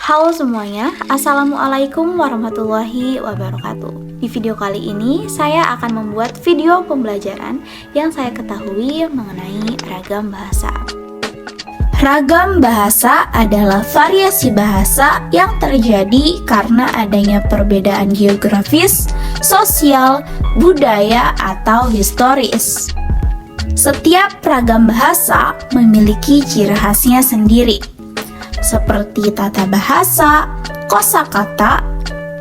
Halo semuanya, Assalamualaikum warahmatullahi wabarakatuh. Di video kali ini, saya akan membuat video pembelajaran yang saya ketahui mengenai ragam bahasa. Ragam bahasa adalah variasi bahasa yang terjadi karena adanya perbedaan geografis, sosial, budaya, atau historis. Setiap ragam bahasa memiliki ciri khasnya sendiri, seperti tata bahasa, kosakata,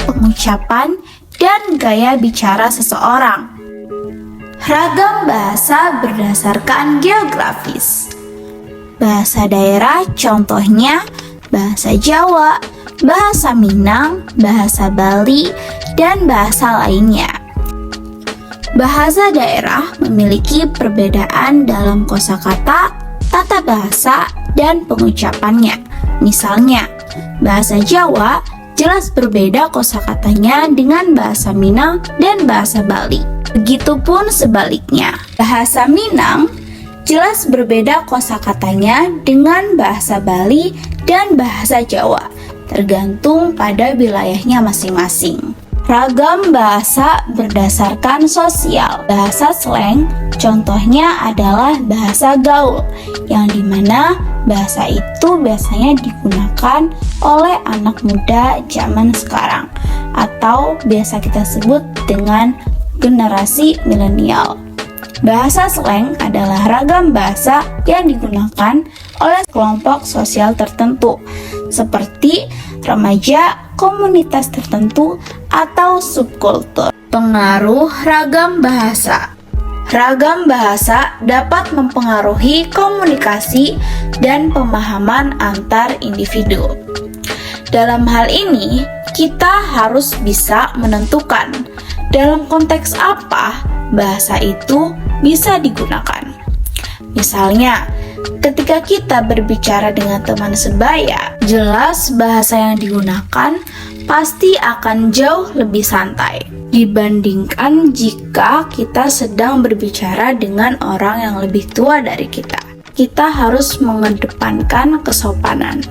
pengucapan, dan gaya bicara seseorang. Ragam bahasa berdasarkan geografis. Bahasa daerah contohnya bahasa Jawa, bahasa Minang, bahasa Bali, dan bahasa lainnya. Bahasa daerah memiliki perbedaan dalam kosakata, tata bahasa, dan pengucapannya. Misalnya, bahasa Jawa jelas berbeda kosakatanya dengan bahasa Minang dan bahasa Bali. Begitupun sebaliknya, bahasa Minang jelas berbeda kosakatanya dengan bahasa Bali dan bahasa Jawa, tergantung pada wilayahnya masing-masing. Ragam bahasa berdasarkan sosial. Bahasa slang contohnya adalah bahasa gaul, yang dimana bahasa itu biasanya digunakan oleh anak muda zaman sekarang, atau biasa kita sebut dengan generasi milenial. Bahasa slang adalah ragam bahasa yang digunakan oleh kelompok sosial tertentu, seperti remaja, komunitas tertentu, atau subkultur. Pengaruh ragam bahasa. Ragam bahasa dapat mempengaruhi komunikasi dan pemahaman antar individu. Dalam hal ini, kita harus bisa menentukan dalam konteks apa bahasa itu bisa digunakan. Misalnya, ketika kita berbicara dengan teman sebaya, jelas bahasa yang digunakan pasti akan jauh lebih santai dibandingkan jika kita sedang berbicara dengan orang yang lebih tua dari kita. Kita harus mengedepankan kesopanan,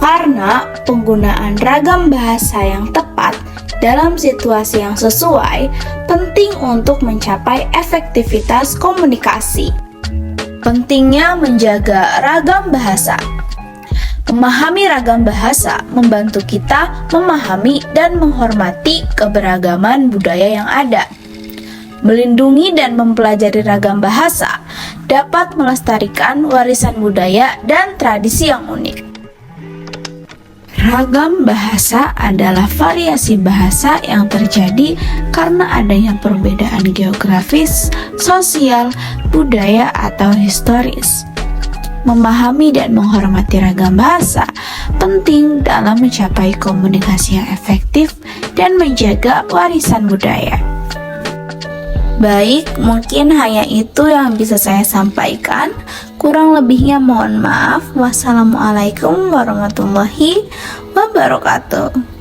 karena penggunaan ragam bahasa yang tepat dalam situasi yang sesuai penting untuk mencapai efektivitas komunikasi. Pentingnya menjaga ragam bahasa. Memahami ragam bahasa membantu kita memahami dan menghormati keberagaman budaya yang ada. Melindungi dan mempelajari ragam bahasa dapat melestarikan warisan budaya dan tradisi yang unik. Ragam bahasa adalah variasi bahasa yang terjadi karena adanya perbedaan geografis, sosial, budaya, atau historis. Memahami dan menghormati ragam bahasa penting dalam mencapai komunikasi yang efektif dan menjaga warisan budaya. Baik, mungkin hanya itu yang bisa saya sampaikan. Kurang lebihnya mohon maaf. Wassalamualaikum warahmatullahi wabarakatuh.